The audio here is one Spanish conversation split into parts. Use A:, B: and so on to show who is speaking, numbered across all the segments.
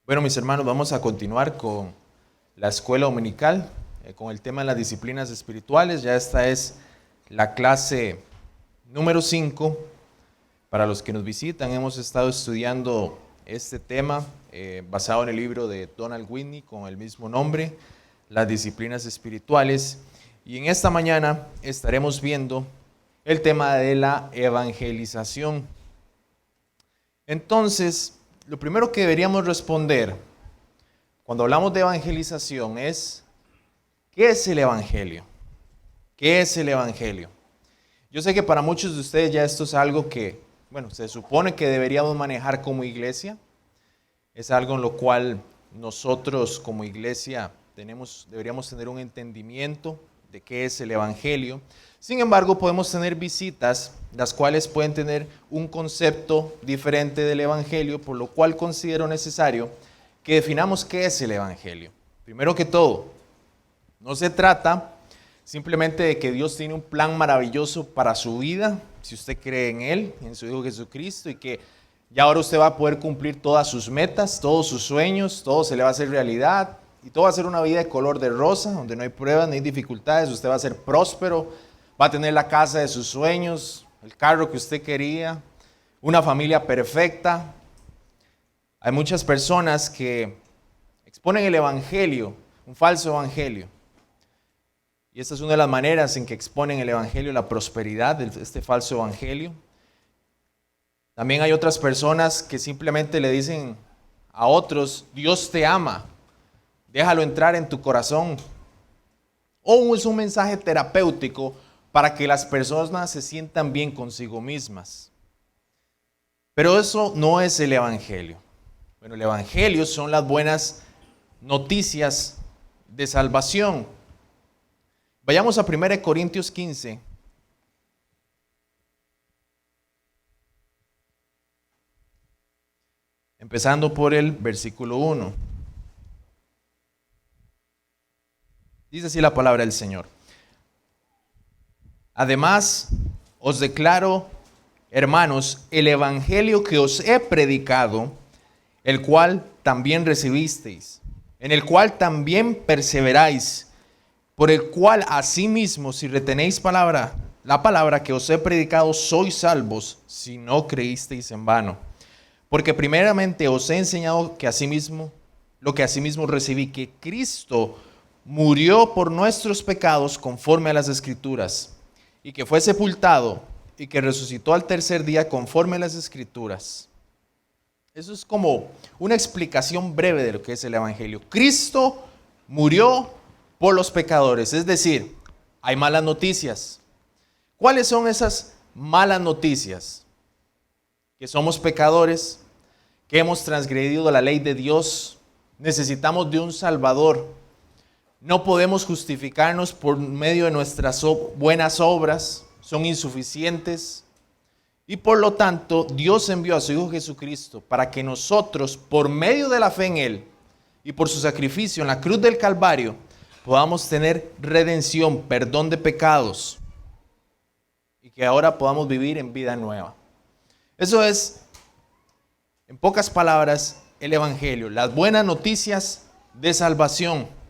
A: Bueno, mis hermanos, vamos a continuar con la escuela dominical, con el tema de las disciplinas espirituales. Ya esta es la clase número 5. Para los que nos visitan, hemos estado estudiando este tema basado en el libro de Donald Whitney con el mismo nombre, las disciplinas espirituales. Y en esta mañana estaremos viendo el tema de la evangelización. Entonces, lo primero que deberíamos responder cuando hablamos de evangelización es, ¿qué es el evangelio? ¿Qué es el evangelio? Yo sé que para muchos de ustedes ya esto es algo que, se supone que deberíamos manejar como iglesia. Es algo en lo cual nosotros como iglesia deberíamos tener un entendimiento de qué es el evangelio. Sin embargo, podemos tener visitas, las cuales pueden tener un concepto diferente del evangelio, por lo cual considero necesario que definamos qué es el evangelio. Primero que todo, no se trata simplemente de que Dios tiene un plan maravilloso para su vida, si usted cree en Él, en su Hijo Jesucristo, y que ya ahora usted va a poder cumplir todas sus metas, todos sus sueños, todo se le va a hacer realidad, y todo va a ser una vida de color de rosa, donde no hay pruebas, no hay dificultades, usted va a ser próspero, va a tener la casa de sus sueños, el carro que usted quería, una familia perfecta. Hay muchas personas que exponen el evangelio, un falso evangelio. Y esta es una de las maneras en que exponen el evangelio, la prosperidad de este falso evangelio. También hay otras personas que simplemente le dicen a otros, Dios te ama, déjalo entrar en tu corazón. O es un mensaje terapéutico para que las personas se sientan bien consigo mismas. Pero eso no es el evangelio. Bueno, el evangelio son las buenas noticias de salvación. Vayamos a 1 Corintios 15. Empezando por el versículo 1. Dice así la palabra del Señor. Además, os declaro, hermanos, el evangelio que os he predicado, el cual también recibisteis, en el cual también perseveráis, por el cual asimismo, si retenéis la palabra que os he predicado, sois salvos, si no creísteis en vano. Porque primeramente os he enseñado que asimismo, lo que asimismo recibí, que Cristo murió por nuestros pecados conforme a las Escrituras, y que fue sepultado, y que resucitó al tercer día conforme a las Escrituras. Eso es como una explicación breve de lo que es el evangelio. Cristo murió por los pecadores, es decir, hay malas noticias. ¿Cuáles son esas malas noticias? Que somos pecadores, que hemos transgredido la ley de Dios, necesitamos de un Salvador. No podemos justificarnos por medio de nuestras buenas obras, son insuficientes. Y por lo tanto, Dios envió a su Hijo Jesucristo para que nosotros, por medio de la fe en Él y por su sacrificio en la cruz del Calvario, podamos tener redención, perdón de pecados y que ahora podamos vivir en vida nueva. Eso es, en pocas palabras, el evangelio, las buenas noticias de salvación.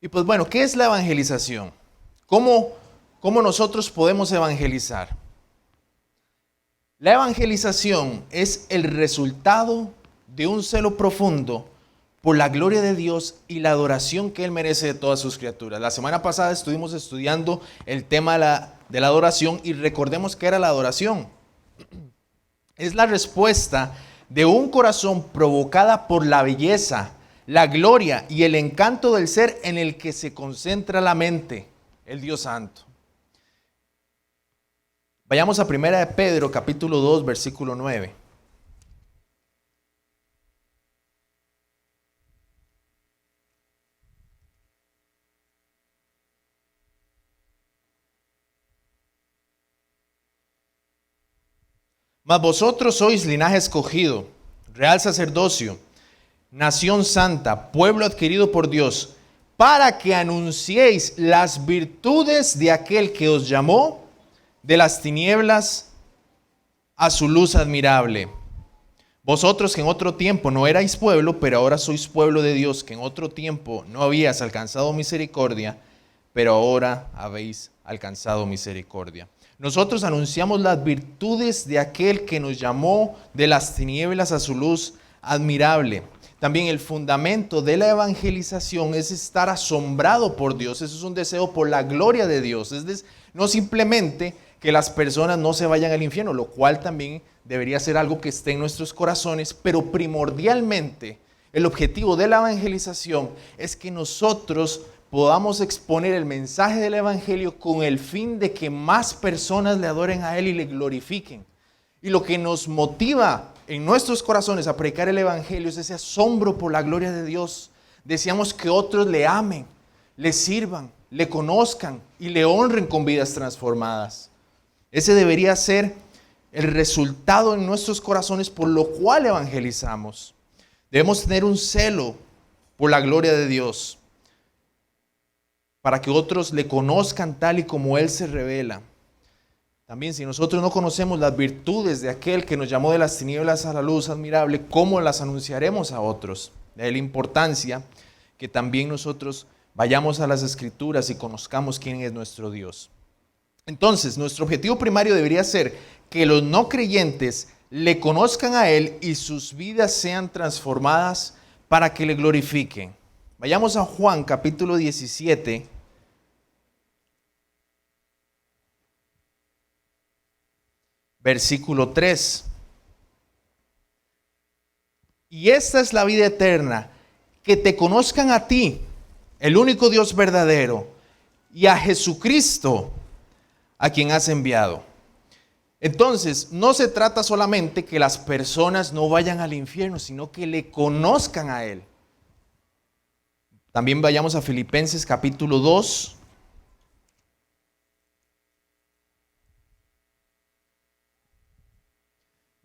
A: Y pues bueno, ¿qué es la evangelización? ¿Cómo nosotros podemos evangelizar? La evangelización es el resultado de un celo profundo por la gloria de Dios y la adoración que Él merece de todas sus criaturas. La semana pasada estuvimos estudiando el tema de la adoración y recordemos que era la adoración. Es la respuesta de un corazón provocada por la belleza, la gloria y el encanto del ser en el que se concentra la mente, el Dios Santo. Vayamos a 1 de Pedro, capítulo 2, versículo 9. Mas vosotros sois linaje escogido, real sacerdocio, nación santa, pueblo adquirido por Dios, para que anunciéis las virtudes de aquel que os llamó de las tinieblas a su luz admirable. Vosotros que en otro tiempo no erais pueblo, pero ahora sois pueblo de Dios, que en otro tiempo no habías alcanzado misericordia, pero ahora habéis alcanzado misericordia. Nosotros anunciamos las virtudes de aquel que nos llamó de las tinieblas a su luz admirable. También el fundamento de la evangelización es estar asombrado por Dios. Eso es un deseo por la gloria de Dios. No simplemente que las personas no se vayan al infierno, lo cual también debería ser algo que esté en nuestros corazones, pero primordialmente el objetivo de la evangelización es que nosotros podamos exponer el mensaje del evangelio con el fin de que más personas le adoren a Él y le glorifiquen. Y lo que nos motiva en nuestros corazones a predicar el evangelio es ese asombro por la gloria de Dios. Deseamos que otros le amen, le sirvan, le conozcan y le honren con vidas transformadas. Ese debería ser el resultado en nuestros corazones por lo cual evangelizamos. Debemos tener un celo por la gloria de Dios, para que otros le conozcan tal y como Él se revela. También si nosotros no conocemos las virtudes de aquel que nos llamó de las tinieblas a la luz admirable, ¿cómo las anunciaremos a otros? De ahí la importancia que también nosotros vayamos a las Escrituras y conozcamos quién es nuestro Dios. Entonces, nuestro objetivo primario debería ser que los no creyentes le conozcan a Él y sus vidas sean transformadas para que le glorifiquen. Vayamos a Juan capítulo 17. Versículo 3. Y esta es la vida eterna, que te conozcan a ti, el único Dios verdadero, y a Jesucristo, a quien has enviado. Entonces, no se trata solamente que las personas no vayan al infierno, sino que le conozcan a Él. También vayamos a Filipenses capítulo 2.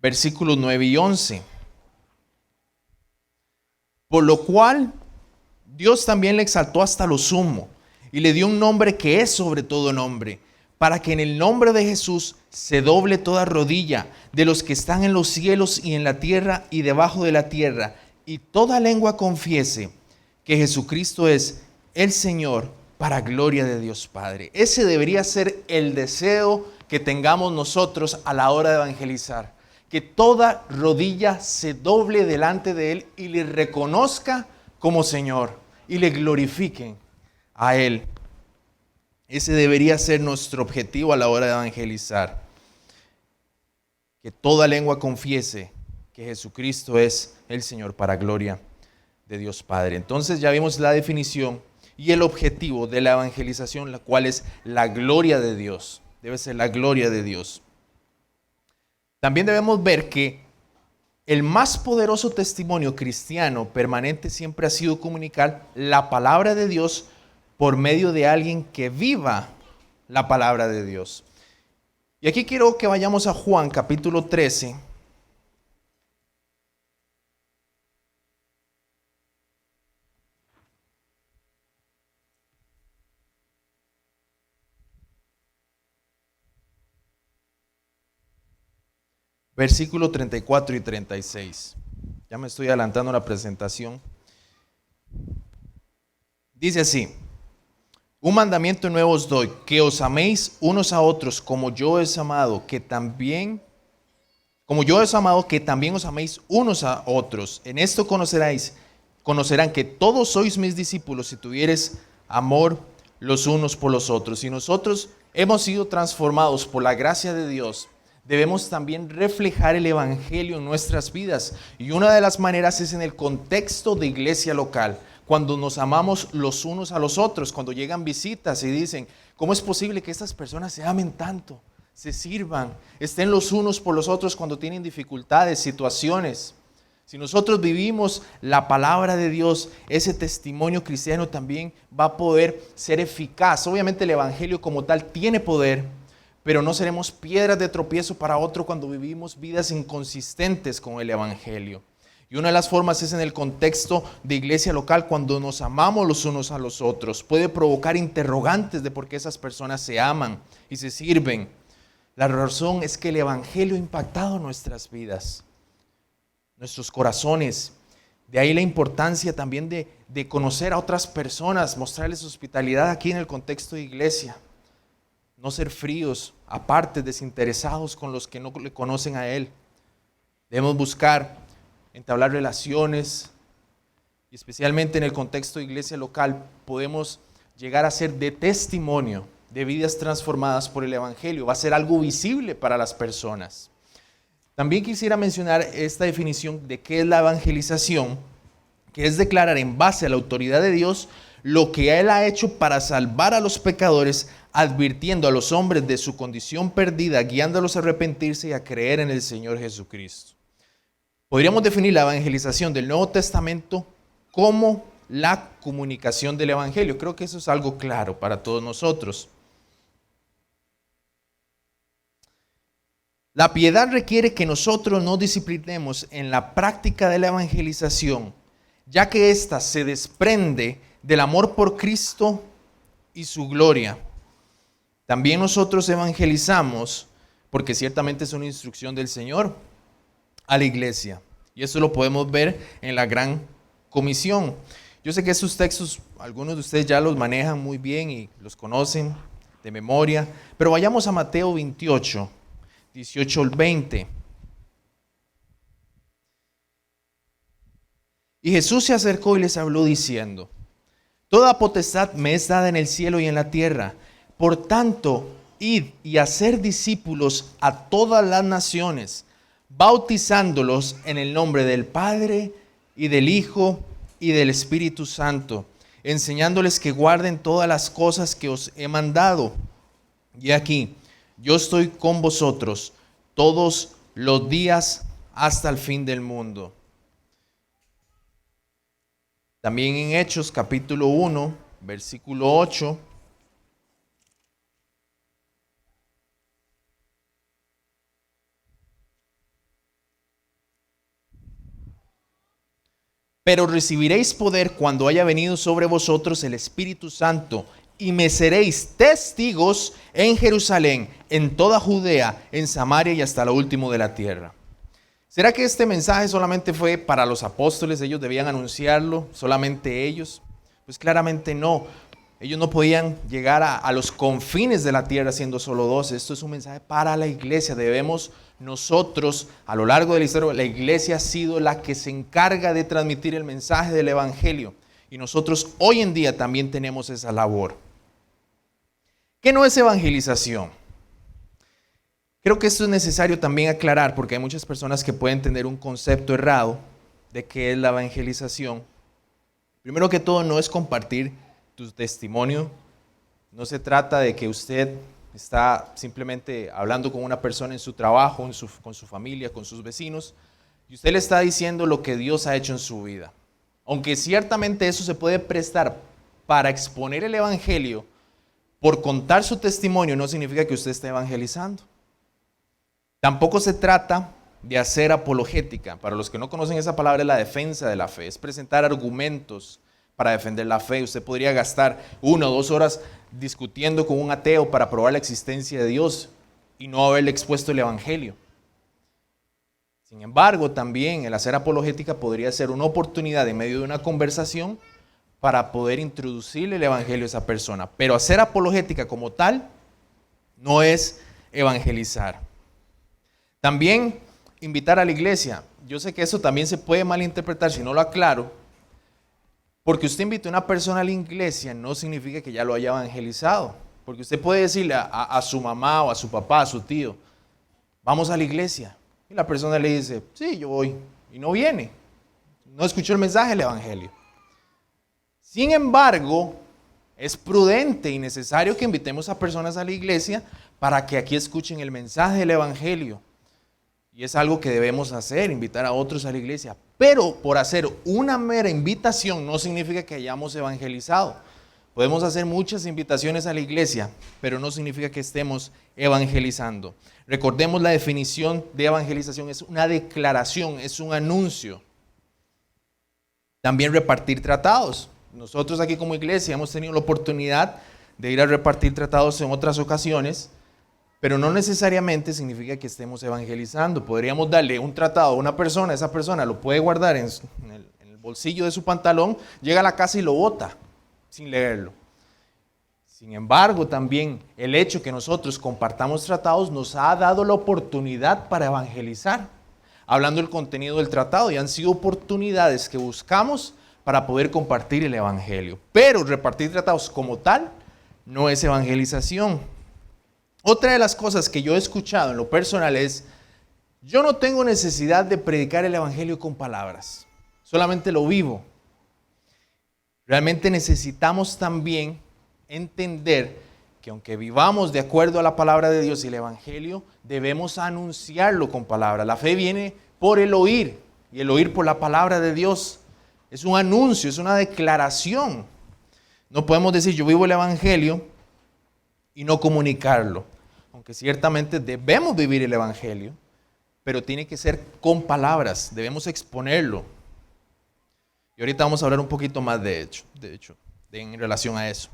A: Versículos 9 y 11. Por lo cual, Dios también le exaltó hasta lo sumo y le dio un nombre que es sobre todo nombre, para que en el nombre de Jesús se doble toda rodilla de los que están en los cielos y en la tierra y debajo de la tierra, y toda lengua confiese que Jesucristo es el Señor, para gloria de Dios Padre. Ese debería ser el deseo que tengamos nosotros a la hora de evangelizar. Que toda rodilla se doble delante de Él y le reconozca como Señor y le glorifiquen a Él. Ese debería ser nuestro objetivo a la hora de evangelizar. Que toda lengua confiese que Jesucristo es el Señor, para gloria de Dios Padre. Entonces ya vimos la definición y el objetivo de la evangelización, la cual es la gloria de Dios. Debe ser la gloria de Dios. También debemos ver que el más poderoso testimonio cristiano permanente siempre ha sido comunicar la palabra de Dios por medio de alguien que viva la palabra de Dios. Y aquí quiero que vayamos a Juan capítulo 13. Versículo 34 y 36. Ya me estoy adelantando la presentación. Dice así: un mandamiento nuevo os doy, que os améis unos a otros como yo os he amado, que también os améis unos a otros. En esto conocerán que todos sois mis discípulos si tuviereis amor los unos por los otros. Si nosotros hemos sido transformados por la gracia de Dios, debemos también reflejar el evangelio en nuestras vidas. Y una de las maneras es en el contexto de iglesia local. Cuando nos amamos los unos a los otros, cuando llegan visitas y dicen, ¿cómo es posible que estas personas se amen tanto? Se sirvan, estén los unos por los otros cuando tienen dificultades, situaciones. Si nosotros vivimos la palabra de Dios, ese testimonio cristiano también va a poder ser eficaz. Obviamente el evangelio como tal tiene poder, pero no seremos piedras de tropiezo para otro cuando vivimos vidas inconsistentes con el evangelio. Y una de las formas es en el contexto de iglesia local, cuando nos amamos los unos a los otros. Puede provocar interrogantes de por qué esas personas se aman y se sirven. La razón es que el evangelio ha impactado nuestras vidas. nuestros corazones. De ahí la importancia también de conocer a otras personas, mostrarles hospitalidad aquí en el contexto de iglesia. No ser fríos, aparte, desinteresados con los que no le conocen a Él. Debemos buscar entablar relaciones, y especialmente en el contexto de iglesia local, podemos llegar a ser de testimonio de vidas transformadas por el Evangelio. Va a ser algo visible para las personas. También quisiera mencionar esta definición de qué es la evangelización, que es declarar en base a la autoridad de Dios lo que Él ha hecho para salvar a los pecadores, advirtiendo a los hombres de su condición perdida, guiándolos a arrepentirse y a creer en el Señor Jesucristo. Podríamos definir la evangelización del Nuevo Testamento como la comunicación del Evangelio. Creo que eso es algo claro para todos nosotros. La piedad requiere que nosotros nos disciplinemos en la práctica de la evangelización, ya que ésta se desprende del amor por Cristo y su gloria. También nosotros evangelizamos, porque ciertamente es una instrucción del Señor a la iglesia. Y eso lo podemos ver en la Gran Comisión. Yo sé que esos textos, algunos de ustedes ya los manejan muy bien y los conocen de memoria, pero vayamos a Mateo 28, 18 al 20. Y Jesús se acercó y les habló diciendo: toda potestad me es dada en el cielo y en la tierra. Por tanto, id y haced discípulos a todas las naciones, bautizándolos en el nombre del Padre y del Hijo y del Espíritu Santo, enseñándoles que guarden todas las cosas que os he mandado. Y aquí, yo estoy con vosotros todos los días hasta el fin del mundo. También en Hechos capítulo 1, versículo 8. Pero recibiréis poder cuando haya venido sobre vosotros el Espíritu Santo, y me seréis testigos en Jerusalén, en toda Judea, en Samaria y hasta lo último de la tierra. ¿Será que este mensaje solamente fue para los apóstoles? ¿Ellos debían anunciarlo? ¿Solamente ellos? Pues claramente no. Ellos no podían llegar a los confines de la tierra siendo solo 12. Esto es un mensaje para la iglesia. Debemos nosotros, a lo largo de la historia, la iglesia ha sido la que se encarga de transmitir el mensaje del Evangelio. Y nosotros hoy en día también tenemos esa labor. ¿Qué no es evangelización? Creo que esto es necesario también aclarar, porque hay muchas personas que pueden tener un concepto errado de qué es la evangelización. Primero que todo, no es compartir tu testimonio. No se trata de que usted está simplemente hablando con una persona en su trabajo, con su familia, con sus vecinos, y usted le está diciendo lo que Dios ha hecho en su vida. Aunque ciertamente eso se puede prestar para exponer el Evangelio, por contar su testimonio no significa que usted esté evangelizando. Tampoco se trata de hacer apologética. Para los que no conocen esa palabra, es la defensa de la fe, es presentar argumentos para defender la fe. Usted podría gastar 1 o 2 horas discutiendo con un ateo para probar la existencia de Dios y no haberle expuesto el Evangelio. Sin embargo, también el hacer apologética podría ser una oportunidad en medio de una conversación para poder introducirle el Evangelio a esa persona. Pero hacer apologética como tal no es evangelizar. También invitar a la iglesia. Yo sé que eso también se puede malinterpretar si no lo aclaro. Porque usted invite a una persona a la iglesia no significa que ya lo haya evangelizado. Porque usted puede decirle a su mamá o a su papá, a su tío, vamos a la iglesia. Y la persona le dice, sí, yo voy. Y no viene. No escuchó el mensaje del evangelio. Sin embargo, es prudente y necesario que invitemos a personas a la iglesia para que aquí escuchen el mensaje del evangelio. Y es algo que debemos hacer, invitar a otros a la iglesia. Pero por hacer una mera invitación no significa que hayamos evangelizado. Podemos hacer muchas invitaciones a la iglesia, pero no significa que estemos evangelizando. Recordemos la definición de evangelización, es una declaración, es un anuncio. También repartir tratados. Nosotros aquí como iglesia hemos tenido la oportunidad de ir a repartir tratados en otras ocasiones, pero no necesariamente significa que estemos evangelizando. Podríamos darle un tratado a una persona, esa persona lo puede guardar en el bolsillo de su pantalón, llega a la casa y lo bota sin leerlo. Sin embargo, también el hecho que nosotros compartamos tratados nos ha dado la oportunidad para evangelizar, hablando del contenido del tratado, y han sido oportunidades que buscamos para poder compartir el evangelio. Pero repartir tratados como tal no es evangelización. Otra de las cosas que yo he escuchado en lo personal es: yo no tengo necesidad de predicar el evangelio con palabras, solamente lo vivo. Realmente necesitamos también entender que aunque vivamos de acuerdo a la palabra de Dios y el evangelio, debemos anunciarlo con palabras. La fe viene por el oír, y el oír por la palabra de Dios. Es un anuncio, es una declaración. No podemos decir yo vivo el evangelio y no comunicarlo. Aunque ciertamente debemos vivir el evangelio, pero tiene que ser con palabras, debemos exponerlo. Y ahorita vamos a hablar un poquito más de hecho, en relación a eso.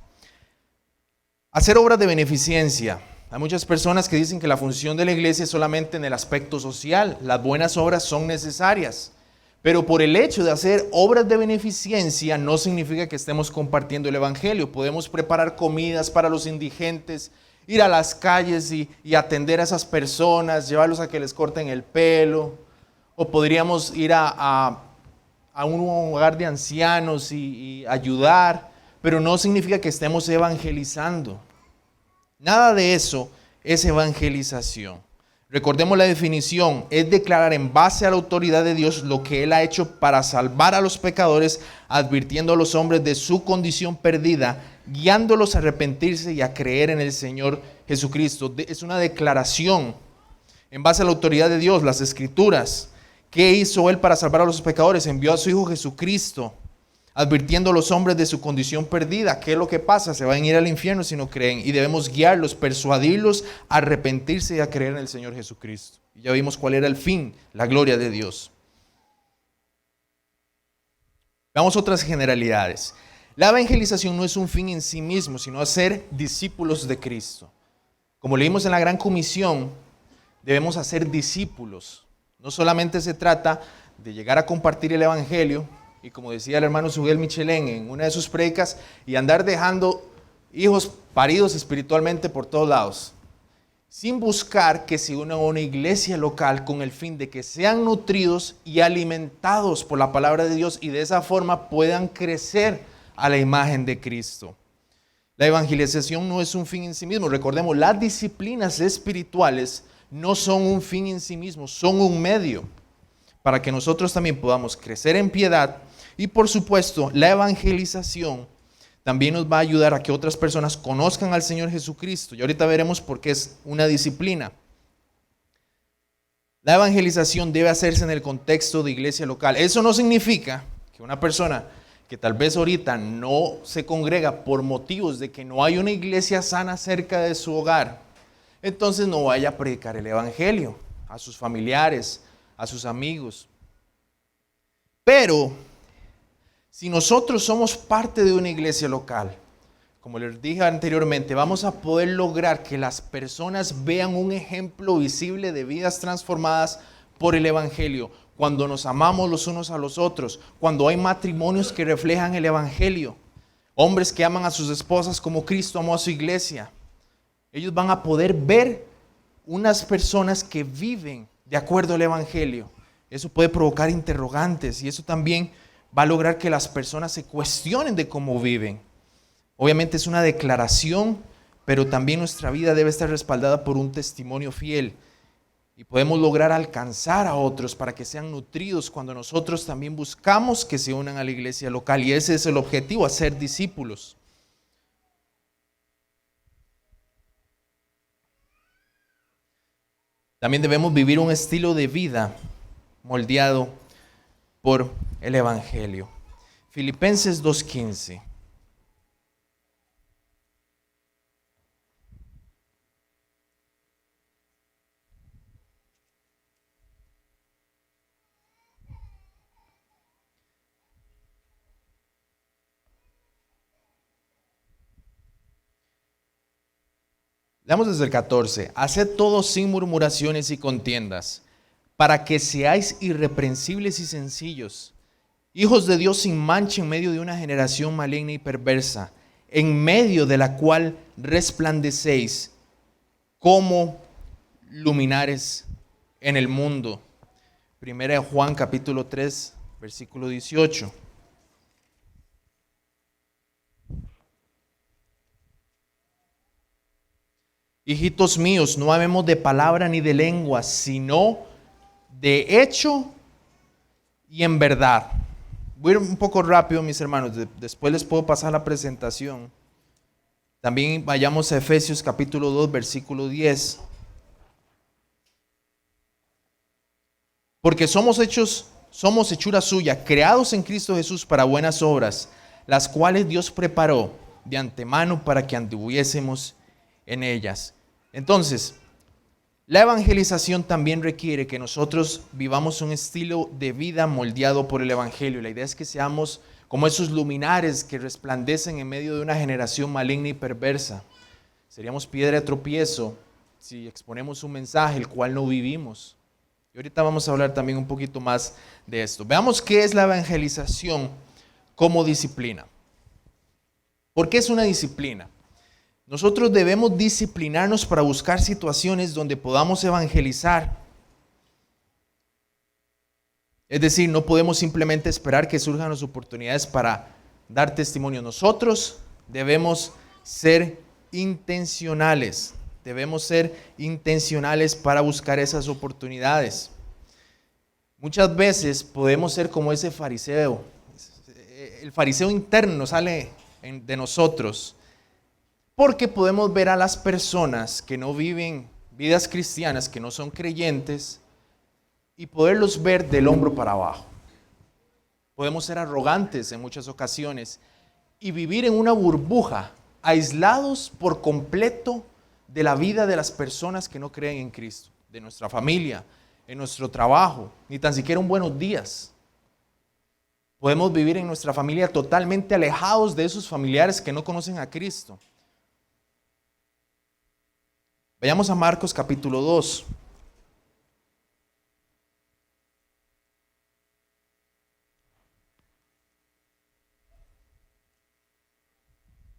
A: Hacer obras de beneficencia. Hay muchas personas que dicen que la función de la iglesia es solamente en el aspecto social. Las buenas obras son necesarias, pero por el hecho de hacer obras de beneficencia no significa que estemos compartiendo el evangelio. Podemos preparar comidas para los indigentes, ir a las calles y atender a esas personas, llevarlos a que les corten el pelo, o podríamos ir a un hogar de ancianos y ayudar, pero no significa que estemos evangelizando. Nada de eso es evangelización. Recordemos la definición: es declarar en base a la autoridad de Dios lo que Él ha hecho para salvar a los pecadores, advirtiendo a los hombres de su condición perdida, guiándolos a arrepentirse y a creer en el Señor Jesucristo. Es una declaración en base a la autoridad de Dios, las Escrituras. ¿Qué hizo Él para salvar a los pecadores? Envió a su Hijo Jesucristo, advirtiendo a los hombres de su condición perdida. ¿Qué es lo que pasa? Se van a ir al infierno si no creen, y debemos guiarlos, persuadirlos a arrepentirse y a creer en el Señor Jesucristo. Y ya vimos cuál era el fin, la gloria de Dios. Veamos otras generalidades. La evangelización no es un fin en sí mismo, sino hacer discípulos de Cristo. Como leímos en la Gran Comisión, debemos hacer discípulos. No solamente se trata de llegar a compartir el evangelio, y como decía el hermano Suguel Michelén en una de sus predicas, y andar dejando hijos paridos espiritualmente por todos lados, sin buscar que se unan a una iglesia local con el fin de que sean nutridos y alimentados por la palabra de Dios, y de esa forma puedan crecer a la imagen de Cristo. La evangelización no es un fin en sí mismo. Recordemos, las disciplinas espirituales no son un fin en sí mismo, son un medio para que nosotros también podamos crecer en piedad. Y por supuesto, la evangelización también nos va a ayudar a que otras personas conozcan al Señor Jesucristo. Y ahorita veremos por qué es una disciplina. La evangelización debe hacerse en el contexto de iglesia local. Eso no significa que una persona que tal vez ahorita no se congrega por motivos de que no hay una iglesia sana cerca de su hogar, entonces no vaya a predicar el evangelio a sus familiares, a sus amigos. Pero si nosotros somos parte de una iglesia local, como les dije anteriormente, vamos a poder lograr que las personas vean un ejemplo visible de vidas transformadas por el evangelio. Cuando nos amamos los unos a los otros, cuando hay matrimonios que reflejan el evangelio, hombres que aman a sus esposas como Cristo amó a su iglesia, ellos van a poder ver unas personas que viven de acuerdo al evangelio. Eso puede provocar interrogantes, y eso también va a lograr que las personas se cuestionen de cómo viven. Obviamente es una declaración, pero también nuestra vida debe estar respaldada por un testimonio fiel. Y podemos lograr alcanzar a otros para que sean nutridos cuando nosotros también buscamos que se unan a la iglesia local. Y ese es el objetivo, hacer discípulos. También debemos vivir un estilo de vida moldeado por el evangelio. Filipenses 2:15. Leamos desde el 14. Haced todo sin murmuraciones y contiendas, para que seáis irreprensibles y sencillos, hijos de Dios sin mancha en medio de una generación maligna y perversa, en medio de la cual resplandecéis como luminares en el mundo. Primera de Juan capítulo 3, versículo 18. Hijitos míos, no habemos de palabra ni de lengua, sino de hecho y en verdad. Voy a ir un poco rápido, mis hermanos, después les puedo pasar la presentación. También vayamos a Efesios capítulo 2, versículo 10. Porque somos hechura suya, creados en Cristo Jesús para buenas obras, las cuales Dios preparó de antemano para que anduviésemos en ellas. Entonces, la evangelización también requiere que nosotros vivamos un estilo de vida moldeado por el Evangelio. La idea es que seamos como esos luminares que resplandecen en medio de una generación maligna y perversa. Seríamos piedra de tropiezo si exponemos un mensaje el cual no vivimos. Y ahorita vamos a hablar también un poquito más de esto. Veamos qué es la evangelización como disciplina. ¿Por qué es una disciplina? Nosotros debemos disciplinarnos para buscar situaciones donde podamos evangelizar. Es decir, no podemos simplemente esperar que surjan las oportunidades para dar testimonio. Nosotros debemos ser intencionales. Debemos ser intencionales para buscar esas oportunidades. Muchas veces podemos ser como ese fariseo. El fariseo interno sale de nosotros. Porque podemos ver a las personas que no viven vidas cristianas, que no son creyentes, y poderlos ver del hombro para abajo. Podemos ser arrogantes en muchas ocasiones y vivir en una burbuja, aislados por completo de la vida de las personas que no creen en Cristo, de nuestra familia, en nuestro trabajo, ni tan siquiera un buenos días. Podemos vivir en nuestra familia totalmente alejados de esos familiares que no conocen a Cristo. Vayamos a Marcos capítulo 2.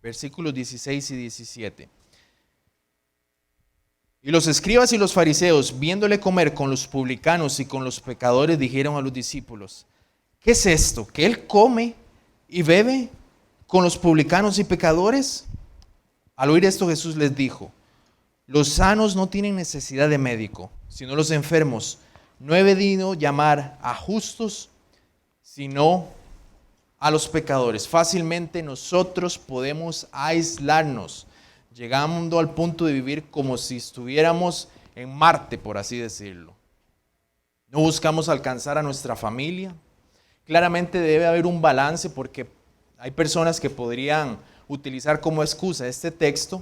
A: Versículos 16 y 17. Y los escribas y los fariseos, viéndole comer con los publicanos y con los pecadores, dijeron a los discípulos: ¿qué es esto? ¿Que él come y bebe con los publicanos y pecadores? Al oír esto, Jesús les dijo: los sanos no tienen necesidad de médico, sino los enfermos. No he venido a llamar a justos, sino a los pecadores. Fácilmente nosotros podemos aislarnos, llegando al punto de vivir como si estuviéramos en Marte, por así decirlo. No buscamos alcanzar a nuestra familia. Claramente debe haber un balance, porque hay personas que podrían utilizar como excusa este texto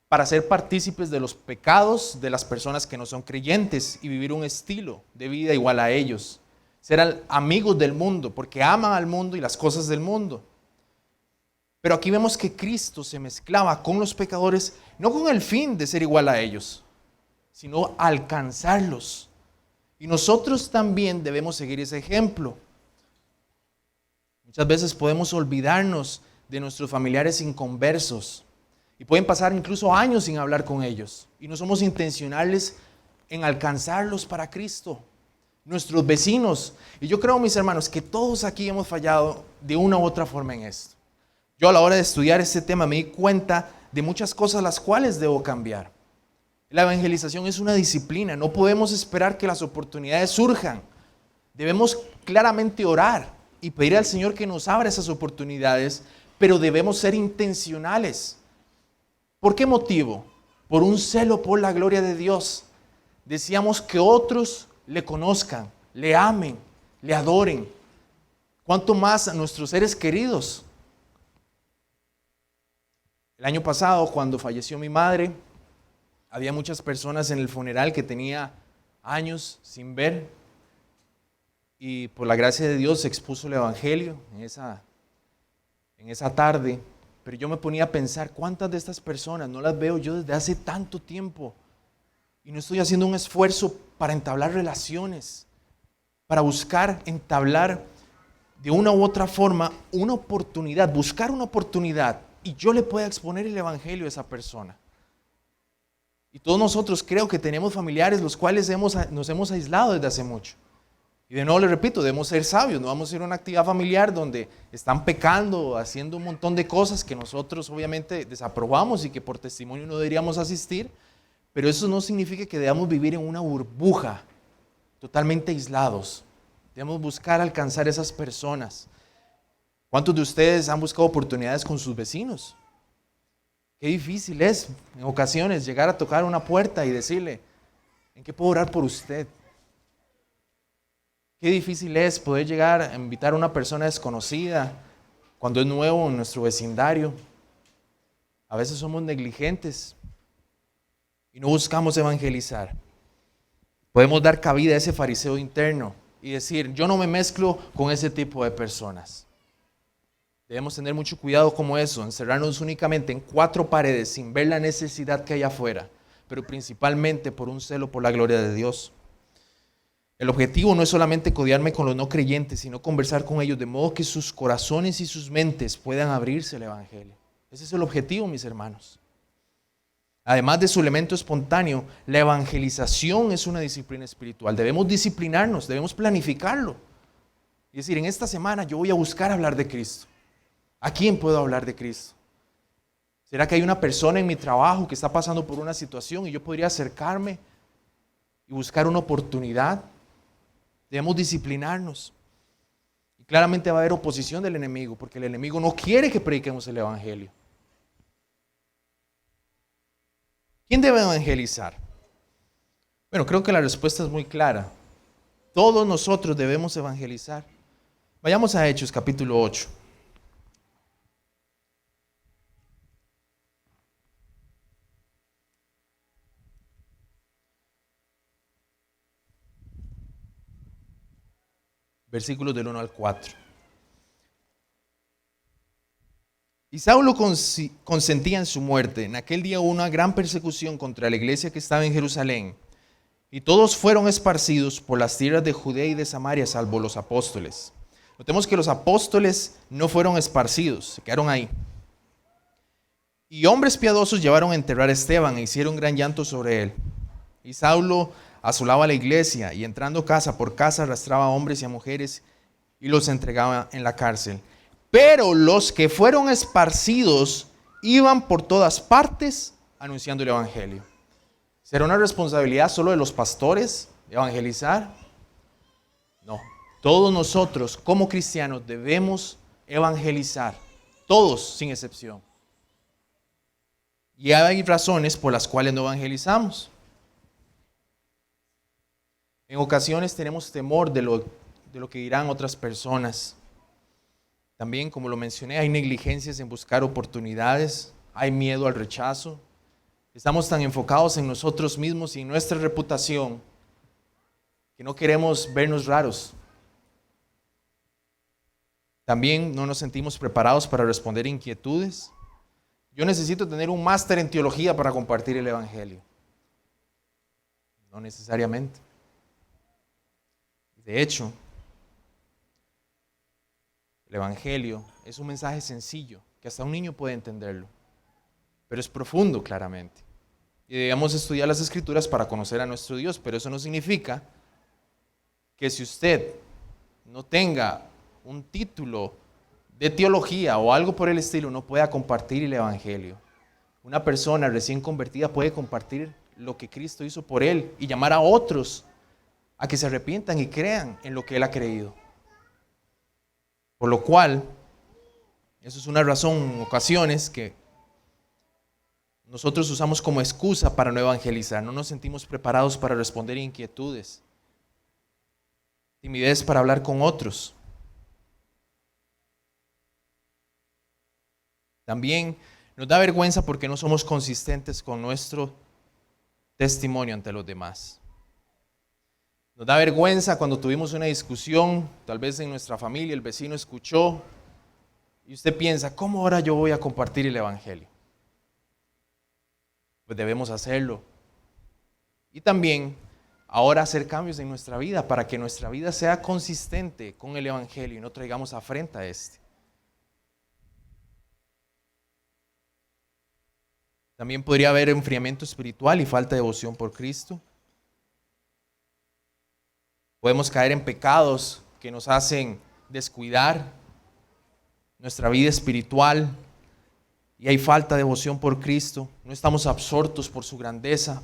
A: para ser partícipes de los pecados de las personas que no son creyentes y vivir un estilo de vida igual a ellos. Ser amigos del mundo, porque aman al mundo y las cosas del mundo. Pero aquí vemos que Cristo se mezclaba con los pecadores, no con el fin de ser igual a ellos, sino alcanzarlos. Y nosotros también debemos seguir ese ejemplo. Muchas veces podemos olvidarnos de nuestros familiares inconversos y pueden pasar incluso años sin hablar con ellos. Y no somos intencionales en alcanzarlos para Cristo. Nuestros vecinos. Y yo creo, mis hermanos, que todos aquí hemos fallado de una u otra forma en esto. Yo a la hora de estudiar este tema me di cuenta de muchas cosas las cuales debo cambiar. La evangelización es una disciplina. No podemos esperar que las oportunidades surjan. Debemos claramente orar y pedir al Señor que nos abra esas oportunidades, pero debemos ser intencionales. ¿Por qué motivo? Por un celo por la gloria de Dios. Deseamos que otros le conozcan, le amen, le adoren. ¿Cuánto más a nuestros seres queridos? El año pasado, cuando falleció mi madre, había muchas personas en el funeral que tenía años sin ver. Y por la gracia de Dios se expuso el Evangelio en esa tarde. Pero yo me ponía a pensar, ¿cuántas de estas personas no las veo yo desde hace tanto tiempo? Y no estoy haciendo un esfuerzo para entablar relaciones, para buscar entablar de una u otra forma una oportunidad, buscar una oportunidad y yo le pueda exponer el evangelio a esa persona. Y todos nosotros creo que tenemos familiares los cuales nos hemos aislado desde hace mucho. Y de nuevo les repito, debemos ser sabios, no vamos a ir a una actividad familiar donde están pecando, haciendo un montón de cosas que nosotros obviamente desaprobamos y que por testimonio no deberíamos asistir, pero eso no significa que debamos vivir en una burbuja, totalmente aislados. Debemos buscar alcanzar esas personas. ¿Cuántos de ustedes han buscado oportunidades con sus vecinos? Qué difícil es en ocasiones llegar a tocar una puerta y decirle, ¿en qué puedo orar por usted? Qué difícil es poder llegar a invitar a una persona desconocida cuando es nuevo en nuestro vecindario. A veces somos negligentes y no buscamos evangelizar. Podemos dar cabida a ese fariseo interno y decir, yo no me mezclo con ese tipo de personas. Debemos tener mucho cuidado como eso, encerrarnos únicamente en 4 paredes sin ver la necesidad que hay afuera, pero principalmente por un celo por la gloria de Dios. El objetivo no es solamente codearme con los no creyentes, sino conversar con ellos de modo que sus corazones y sus mentes puedan abrirse al evangelio. Ese es el objetivo, mis hermanos. Además de su elemento espontáneo, la evangelización es una disciplina espiritual. Debemos disciplinarnos, debemos planificarlo. Y decir, en esta semana yo voy a buscar hablar de Cristo. ¿A quién puedo hablar de Cristo? ¿Será que hay una persona en mi trabajo que está pasando por una situación y yo podría acercarme y buscar una oportunidad? Debemos disciplinarnos. Y claramente va a haber oposición del enemigo, porque el enemigo no quiere que prediquemos el evangelio. ¿Quién debe evangelizar? Bueno, creo que la respuesta es muy clara. Todos nosotros debemos evangelizar. Vayamos a Hechos capítulo 8. Versículos del 1 al 4. Y Saulo consentía en su muerte. En aquel día hubo una gran persecución contra la iglesia que estaba en Jerusalén. Y todos fueron esparcidos por las tierras de Judea y de Samaria, salvo los apóstoles. Notemos que los apóstoles no fueron esparcidos, se quedaron ahí. Y hombres piadosos llevaron a enterrar a Esteban e hicieron gran llanto sobre él. Y Saulo asolaba la iglesia y entrando casa por casa arrastraba a hombres y a mujeres y los entregaba en la cárcel. Pero los que fueron esparcidos iban por todas partes anunciando el evangelio. ¿Será una responsabilidad solo de los pastores evangelizar? No. Todos nosotros como cristianos debemos evangelizar. Todos sin excepción. Y hay razones por las cuales no evangelizamos. En ocasiones tenemos temor de lo que dirán otras personas. También, como lo mencioné, hay negligencias en buscar oportunidades, hay miedo al rechazo. Estamos tan enfocados en nosotros mismos y en nuestra reputación que no queremos vernos raros. También no nos sentimos preparados para responder inquietudes. Yo necesito tener un máster en teología para compartir el evangelio. No necesariamente. De hecho, el evangelio es un mensaje sencillo, que hasta un niño puede entenderlo, pero es profundo claramente. Y debemos estudiar las escrituras para conocer a nuestro Dios, pero eso no significa que si usted no tenga un título de teología o algo por el estilo, no pueda compartir el evangelio. Una persona recién convertida puede compartir lo que Cristo hizo por él y llamar a otros a que se arrepientan y crean en lo que él ha creído. Por lo cual, eso es una razón en ocasiones que nosotros usamos como excusa para no evangelizar. No nos sentimos preparados para responder inquietudes. Timidez para hablar con otros. También nos da vergüenza porque no somos consistentes con nuestro testimonio ante los demás. Nos da vergüenza cuando tuvimos una discusión, tal vez en nuestra familia, el vecino escuchó y usted piensa, ¿cómo ahora yo voy a compartir el Evangelio? Pues debemos hacerlo. Y también ahora hacer cambios en nuestra vida para que nuestra vida sea consistente con el Evangelio y no traigamos afrenta a este. También podría haber enfriamiento espiritual y falta de devoción por Cristo. Podemos caer en pecados que nos hacen descuidar nuestra vida espiritual y hay falta de devoción por Cristo. No estamos absortos por su grandeza.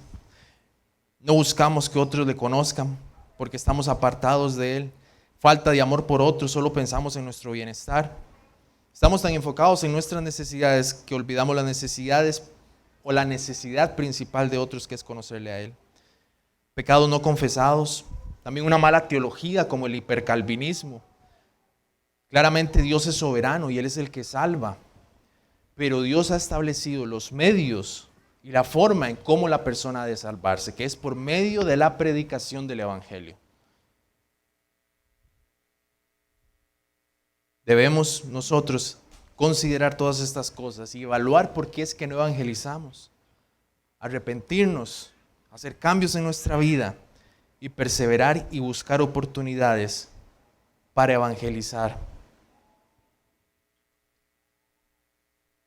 A: No buscamos que otros le conozcan porque estamos apartados de Él. Falta de amor por otros, solo pensamos en nuestro bienestar. Estamos tan enfocados en nuestras necesidades que olvidamos las necesidades o la necesidad principal de otros, que es conocerle a Él. Pecados no confesados, también una mala teología como el hipercalvinismo. Claramente Dios es soberano y Él es el que salva, pero Dios ha establecido los medios y la forma en cómo la persona ha de salvarse, que es por medio de la predicación del Evangelio. Debemos nosotros considerar todas estas cosas y evaluar por qué es que no evangelizamos, arrepentirnos, hacer cambios en nuestra vida y perseverar y buscar oportunidades para evangelizar.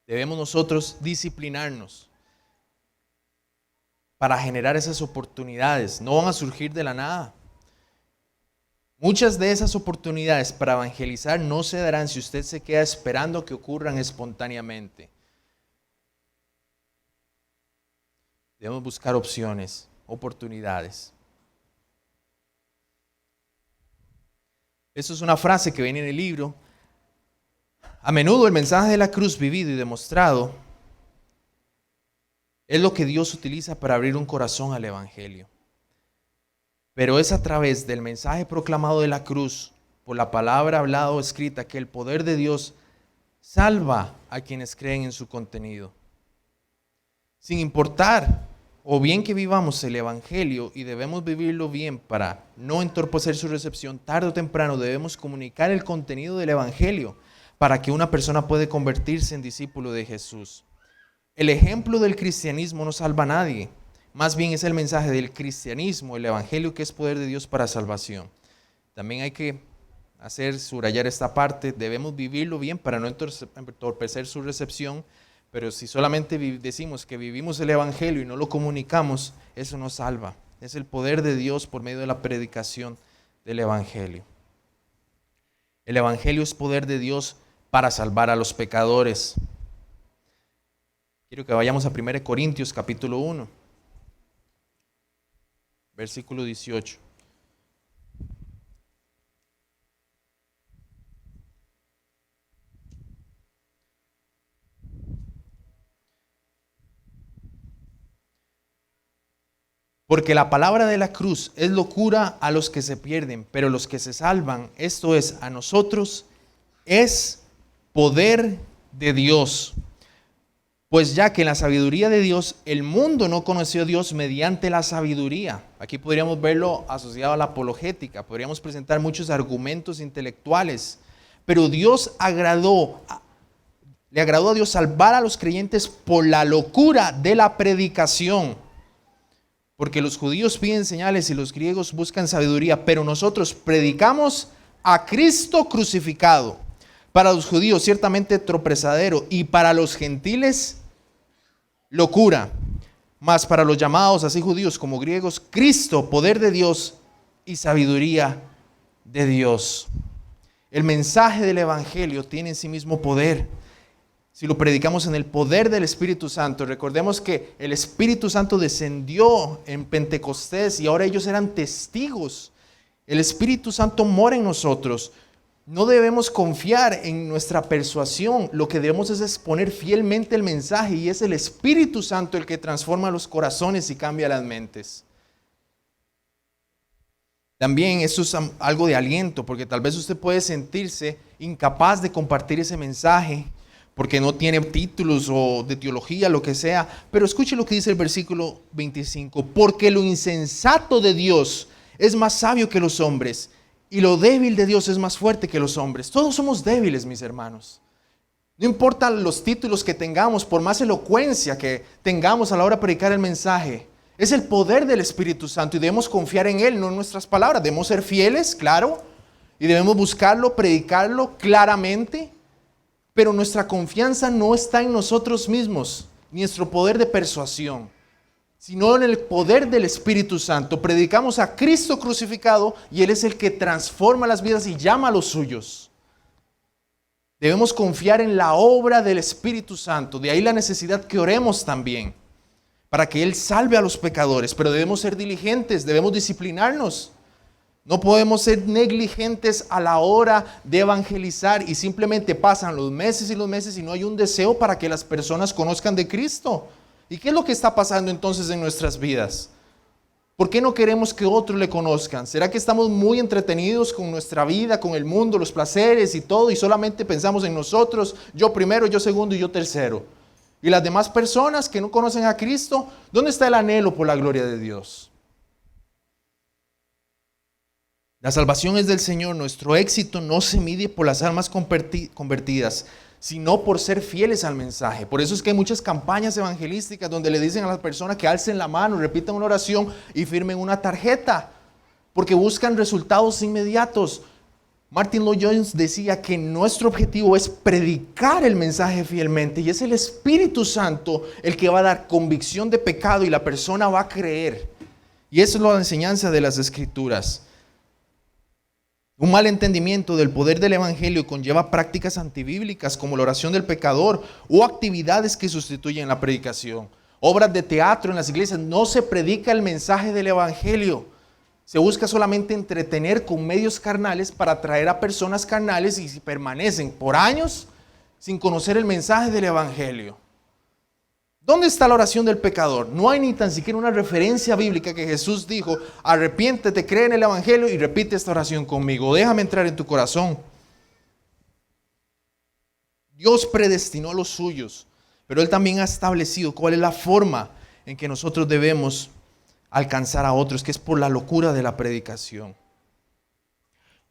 A: Debemos nosotros disciplinarnos para generar esas oportunidades. No van a surgir de la nada. Muchas de esas oportunidades para evangelizar no se darán si usted se queda esperando que ocurran espontáneamente. Debemos buscar opciones, oportunidades. Eso es una frase que viene en el libro. A menudo el mensaje de la cruz vivido y demostrado es lo que Dios utiliza para abrir un corazón al Evangelio. Pero es a través del mensaje proclamado de la cruz, por la palabra hablada o escrita, que el poder de Dios salva a quienes creen en su contenido. Sin importar o bien que vivamos el Evangelio, y debemos vivirlo bien para no entorpecer su recepción, tarde o temprano debemos comunicar el contenido del Evangelio para que una persona pueda convertirse en discípulo de Jesús. El ejemplo del cristianismo no salva a nadie. Más bien es el mensaje del cristianismo, el Evangelio, que es poder de Dios para salvación. También hay que subrayar esta parte. Debemos vivirlo bien para no entorpecer su recepción. Pero si solamente decimos que vivimos el Evangelio y no lo comunicamos, eso no salva. Es el poder de Dios por medio de la predicación del Evangelio. El Evangelio es poder de Dios para salvar a los pecadores. Quiero que vayamos a 1 Corintios capítulo 1, versículo 18. Porque la palabra de la cruz es locura a los que se pierden, pero los que se salvan, esto es, a nosotros, es poder de Dios. Pues ya que en la sabiduría de Dios, el mundo no conoció a Dios mediante la sabiduría. Aquí podríamos verlo asociado a la apologética, podríamos presentar muchos argumentos intelectuales, pero le agradó a Dios salvar a los creyentes por la locura de la predicación. Porque los judíos piden señales y los griegos buscan sabiduría, pero nosotros predicamos a Cristo crucificado. Para los judíos ciertamente tropezadero y para los gentiles locura. Mas para los llamados, así judíos como griegos, Cristo, poder de Dios y sabiduría de Dios. El mensaje del Evangelio tiene en sí mismo poder. Si lo predicamos en el poder del Espíritu Santo, recordemos que el Espíritu Santo descendió en Pentecostés y ahora ellos eran testigos. El Espíritu Santo mora en nosotros. No debemos confiar en nuestra persuasión. Lo que debemos es exponer fielmente el mensaje y es el Espíritu Santo el que transforma los corazones y cambia las mentes. También eso es algo de aliento, porque tal vez usted puede sentirse incapaz de compartir ese mensaje porque no tiene títulos o de teología, lo que sea. Pero escuche lo que dice el versículo 25. Porque lo insensato de Dios es más sabio que los hombres, y lo débil de Dios es más fuerte que los hombres. Todos somos débiles, mis hermanos. No importa los títulos que tengamos, por más elocuencia que tengamos a la hora de predicar el mensaje. Es el poder del Espíritu Santo y debemos confiar en Él, no en nuestras palabras. Debemos ser fieles, claro, y debemos buscarlo, predicarlo claramente. Pero nuestra confianza no está en nosotros mismos, ni nuestro poder de persuasión, sino en el poder del Espíritu Santo. Predicamos a Cristo crucificado y Él es el que transforma las vidas y llama a los suyos. Debemos confiar en la obra del Espíritu Santo. De ahí la necesidad que oremos también, para que Él salve a los pecadores. Pero debemos ser diligentes, debemos disciplinarnos. No podemos ser negligentes a la hora de evangelizar y simplemente pasan los meses y no hay un deseo para que las personas conozcan de Cristo. ¿Y qué es lo que está pasando entonces en nuestras vidas? ¿Por qué no queremos que otros le conozcan? ¿Será que estamos muy entretenidos con nuestra vida, con el mundo, los placeres y todo, y solamente pensamos en nosotros, yo primero, yo segundo y yo tercero? Y las demás personas que no conocen a Cristo, ¿dónde está el anhelo por la gloria de Dios? La salvación es del Señor. Nuestro éxito no se mide por las almas convertidas, sino por ser fieles al mensaje. Por eso es que hay muchas campañas evangelísticas donde le dicen a las personas que alcen la mano, repitan una oración y firmen una tarjeta, porque buscan resultados inmediatos. Martin Lloyd-Jones decía que nuestro objetivo es predicar el mensaje fielmente y es el Espíritu Santo el que va a dar convicción de pecado y la persona va a creer. Y eso es la enseñanza de las Escrituras. Un mal entendimiento del poder del Evangelio conlleva prácticas antibíblicas como la oración del pecador o actividades que sustituyen la predicación. Obras de teatro en las iglesias. No se predica el mensaje del Evangelio. Se busca solamente entretener con medios carnales para atraer a personas carnales y permanecen por años sin conocer el mensaje del Evangelio. ¿Dónde está la oración del pecador? No hay ni tan siquiera una referencia bíblica que Jesús dijo: arrepiéntete, cree en el Evangelio y repite esta oración conmigo. Déjame entrar en tu corazón. Dios predestinó a los suyos, pero Él también ha establecido cuál es la forma en que nosotros debemos alcanzar a otros, que es por la locura de la predicación.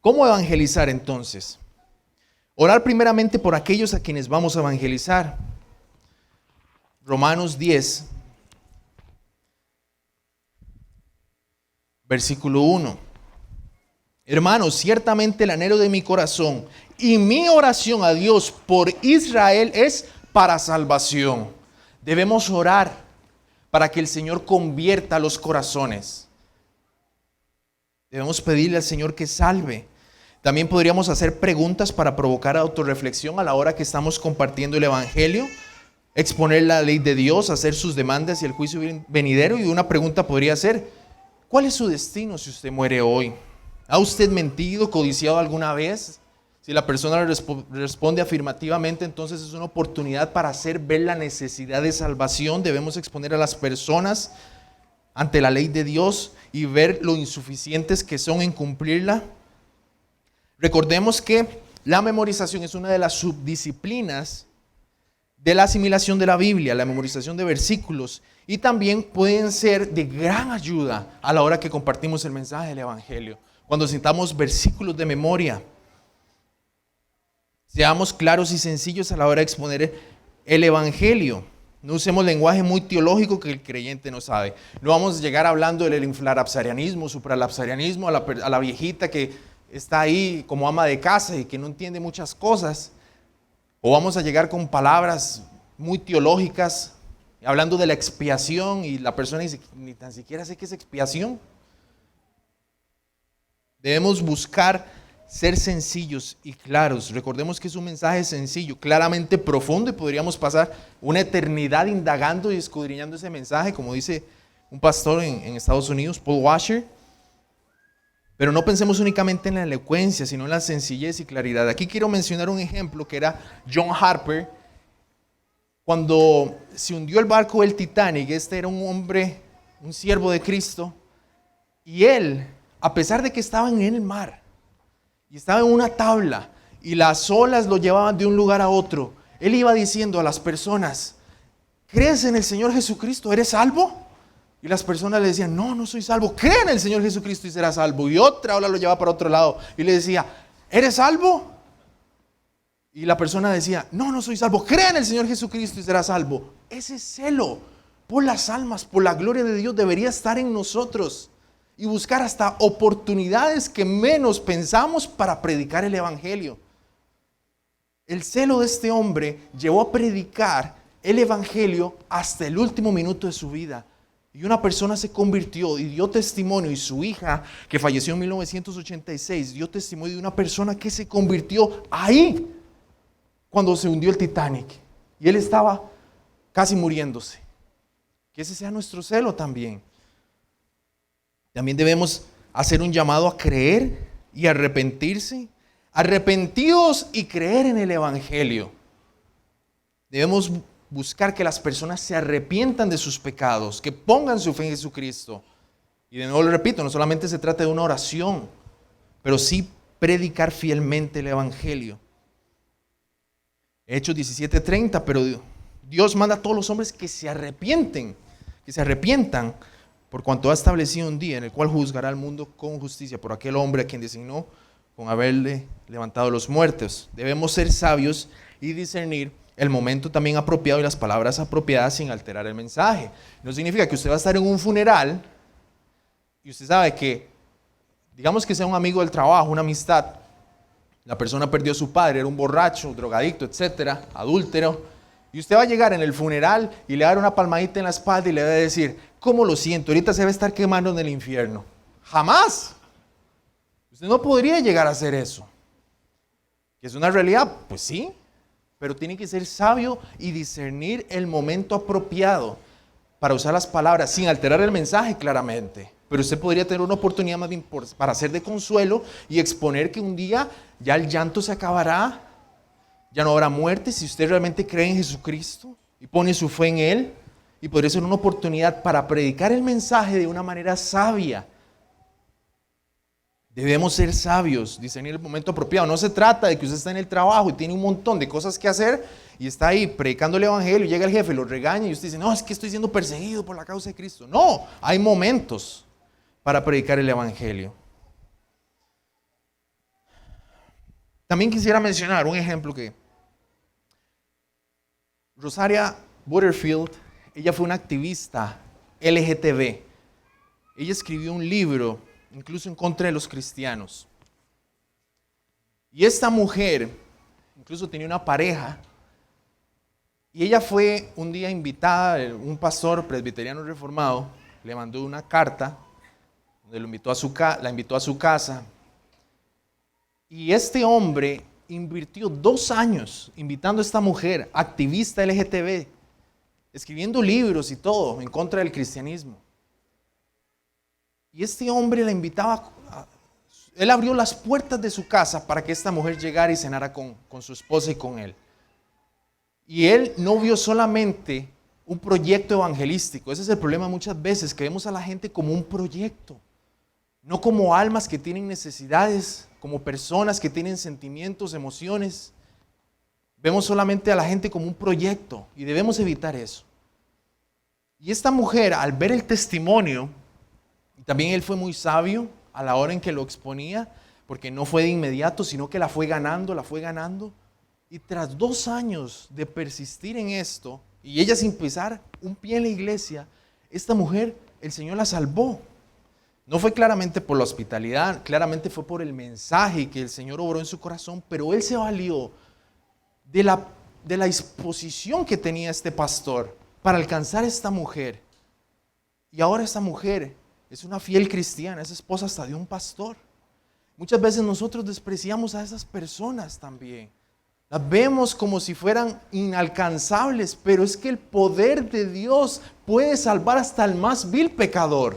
A: ¿Cómo evangelizar entonces? Orar primeramente por aquellos a quienes vamos a evangelizar. Romanos 10, versículo 1. Hermanos, ciertamente el anhelo de mi corazón y mi oración a Dios por Israel es para salvación. Debemos orar para que el Señor convierta los corazones. Debemos pedirle al Señor que salve. También podríamos hacer preguntas para provocar autorreflexión a la hora que estamos compartiendo el Evangelio. Exponer la ley de Dios, hacer sus demandas y el juicio venidero. Y una pregunta podría ser: ¿cuál es su destino si usted muere hoy? ¿Ha usted mentido, codiciado alguna vez? Si la persona responde afirmativamente, entonces es una oportunidad para hacer ver la necesidad de salvación. Debemos exponer a las personas ante la ley de Dios y ver lo insuficientes que son en cumplirla. Recordemos que la memorización es una de las subdisciplinas de la asimilación de la Biblia, la memorización de versículos, y también pueden ser de gran ayuda a la hora que compartimos el mensaje del Evangelio. Cuando citamos versículos de memoria, seamos claros y sencillos a la hora de exponer el Evangelio. No usemos lenguaje muy teológico que el creyente no sabe. No vamos a llegar hablando del infralapsarianismo, supralapsarianismo, a la viejita que está ahí como ama de casa y que no entiende muchas cosas. O vamos a llegar con palabras muy teológicas, hablando de la expiación, y la persona dice: ni tan siquiera sé qué es expiación. Debemos buscar ser sencillos y claros. Recordemos que es un mensaje sencillo, claramente profundo, y podríamos pasar una eternidad indagando y escudriñando ese mensaje, como dice un pastor en Estados Unidos, Paul Washer. Pero no pensemos únicamente en la elocuencia, sino en la sencillez y claridad. Aquí quiero mencionar un ejemplo que era John Harper. Cuando se hundió el barco del Titanic, este era un hombre, un siervo de Cristo, y él, a pesar de que estaba en el mar, y estaba en una tabla, y las olas lo llevaban de un lugar a otro, él iba diciendo a las personas: ¿crees en el Señor Jesucristo? ¿Eres salvo? Y las personas le decían: no, no soy salvo. Cree en el Señor Jesucristo y serás salvo. Y otra ola lo llevaba para otro lado y le decía: ¿eres salvo? Y la persona decía, no, no soy salvo, crea en el Señor Jesucristo y será salvo. Ese celo por las almas, por la gloria de Dios debería estar en nosotros y buscar hasta oportunidades que menos pensamos para predicar el Evangelio. El celo de este hombre llevó a predicar el Evangelio hasta el último minuto de su vida. Y una persona se convirtió y dio testimonio, y su hija, que falleció en 1986, dio testimonio de una persona que se convirtió ahí, cuando se hundió el Titanic. Y él estaba casi muriéndose. Que ese sea nuestro celo también. También debemos hacer un llamado a creer y arrepentirse. Arrepentidos y creer en el Evangelio. Debemos buscar que las personas se arrepientan de sus pecados, que pongan su fe en Jesucristo. Y de nuevo lo repito, no solamente se trata de una oración, pero sí predicar fielmente el Evangelio. Hechos 17:30, pero Dios manda a todos los hombres que se arrepientan, por cuanto ha establecido un día en el cual juzgará al mundo con justicia por aquel hombre a quien designó con haberle levantado los muertos. Debemos ser sabios y discernir el momento también apropiado y las palabras apropiadas sin alterar el mensaje. No significa que usted va a estar en un funeral y usted sabe que, digamos que sea un amigo del trabajo, una amistad, la persona perdió a su padre, era un borracho, drogadicto, etcétera, adúltero, y usted va a llegar en el funeral y le va a dar una palmadita en la espalda y le va a decir, ¿cómo lo siento? Ahorita se va a estar quemando en el infierno. ¡Jamás! Usted no podría llegar a hacer eso. ¿Que es una realidad? Pues sí, pero tiene que ser sabio y discernir el momento apropiado para usar las palabras sin alterar el mensaje claramente. Pero usted podría tener una oportunidad más bien para ser de consuelo y exponer que un día ya el llanto se acabará, ya no habrá muerte si usted realmente cree en Jesucristo y pone su fe en Él. Y podría ser una oportunidad para predicar el mensaje de una manera sabia. Debemos ser sabios, discernir el momento apropiado. No se trata de que usted está en el trabajo y tiene un montón de cosas que hacer y está ahí predicando el Evangelio y llega el jefe, lo regaña y usted dice, no, es que estoy siendo perseguido por la causa de Cristo. No, hay momentos para predicar el Evangelio. También quisiera mencionar un ejemplo que Rosaria Butterfield, ella fue una activista LGTB. Ella escribió un libro incluso en contra de los cristianos. Y esta mujer incluso tenía una pareja y ella fue un día invitada, un pastor presbiteriano reformado le mandó una carta donde la invitó a su casa, y este hombre invirtió 2 años invitando a esta mujer, activista LGTB, escribiendo libros y todo en contra del cristianismo. Y este hombre la invitaba, él abrió las puertas de su casa para que esta mujer llegara y cenara con su esposa y con él. Y él no vio solamente un proyecto evangelístico. Ese es el problema muchas veces, que vemos a la gente como un proyecto, no como almas que tienen necesidades, como personas que tienen sentimientos, emociones. Vemos solamente a la gente como un proyecto y debemos evitar eso. Y esta mujer, al ver el testimonio, también él fue muy sabio a la hora en que lo exponía, porque no fue de inmediato, sino que la fue ganando. Y tras 2 años de persistir en esto, y ella sin pisar un pie en la iglesia, esta mujer, el Señor la salvó. No fue claramente por la hospitalidad, claramente fue por el mensaje que el Señor obró en su corazón, pero él se valió de la disposición que tenía este pastor para alcanzar a esta mujer. Y ahora esta mujer es una fiel cristiana, es esposa hasta de un pastor. Muchas veces nosotros despreciamos a esas personas también. Las vemos como si fueran inalcanzables, pero es que el poder de Dios puede salvar hasta el más vil pecador.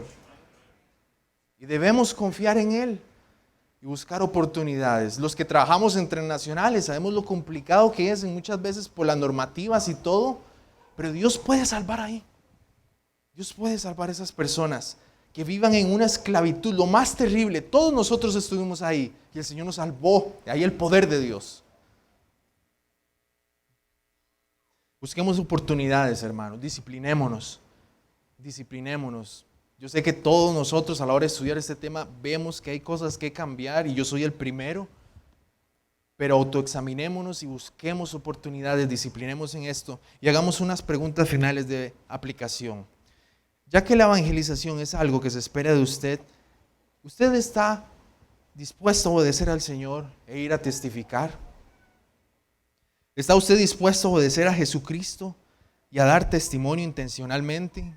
A: Y debemos confiar en Él y buscar oportunidades. Los que trabajamos entre nacionales sabemos lo complicado que es muchas veces por las normativas y todo, pero Dios puede salvar ahí. Dios puede salvar a esas personas que vivan en una esclavitud, lo más terrible. Todos nosotros estuvimos ahí y el Señor nos salvó. De ahí el poder de Dios. Busquemos oportunidades, hermanos. Disciplinémonos. Yo sé que todos nosotros a la hora de estudiar este tema vemos que hay cosas que cambiar y yo soy el primero. pero autoexaminémonos y busquemos oportunidades, disciplinemos en esto y hagamos unas preguntas finales de aplicación. Ya que la evangelización es algo que se espera de usted, ¿usted está dispuesto a obedecer al Señor e ir a testificar? ¿Está usted dispuesto a obedecer a Jesucristo y a dar testimonio intencionalmente?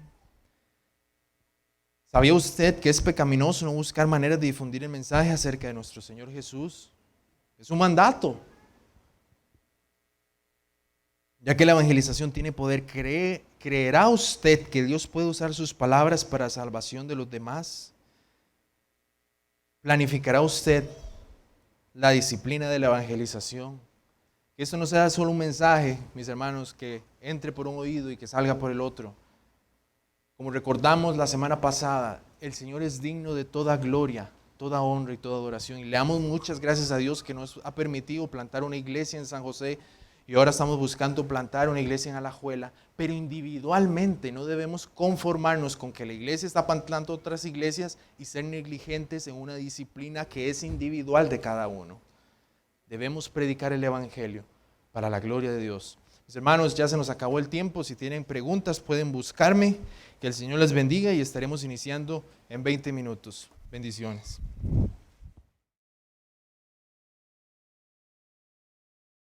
A: ¿Sabía usted que es pecaminoso no buscar maneras de difundir el mensaje acerca de nuestro Señor Jesús? Es un mandato. Ya que la evangelización tiene poder, ¿creerá usted que Dios puede usar sus palabras para la salvación de los demás? ¿Planificará usted la disciplina de la evangelización? Que esto no sea solo un mensaje, mis hermanos, que entre por un oído y que salga por el otro. Como recordamos la semana pasada, el Señor es digno de toda gloria, toda honra y toda adoración. Y le damos muchas gracias a Dios que nos ha permitido plantar una iglesia en San José y ahora estamos buscando plantar una iglesia en Alajuela, pero individualmente no debemos conformarnos con que la iglesia está plantando otras iglesias y ser negligentes en una disciplina que es individual de cada uno. Debemos predicar el evangelio para la gloria de Dios. Mis hermanos, ya se nos acabó el tiempo. Si tienen preguntas pueden buscarme. Que el Señor les bendiga y estaremos iniciando en 20 minutos. Bendiciones.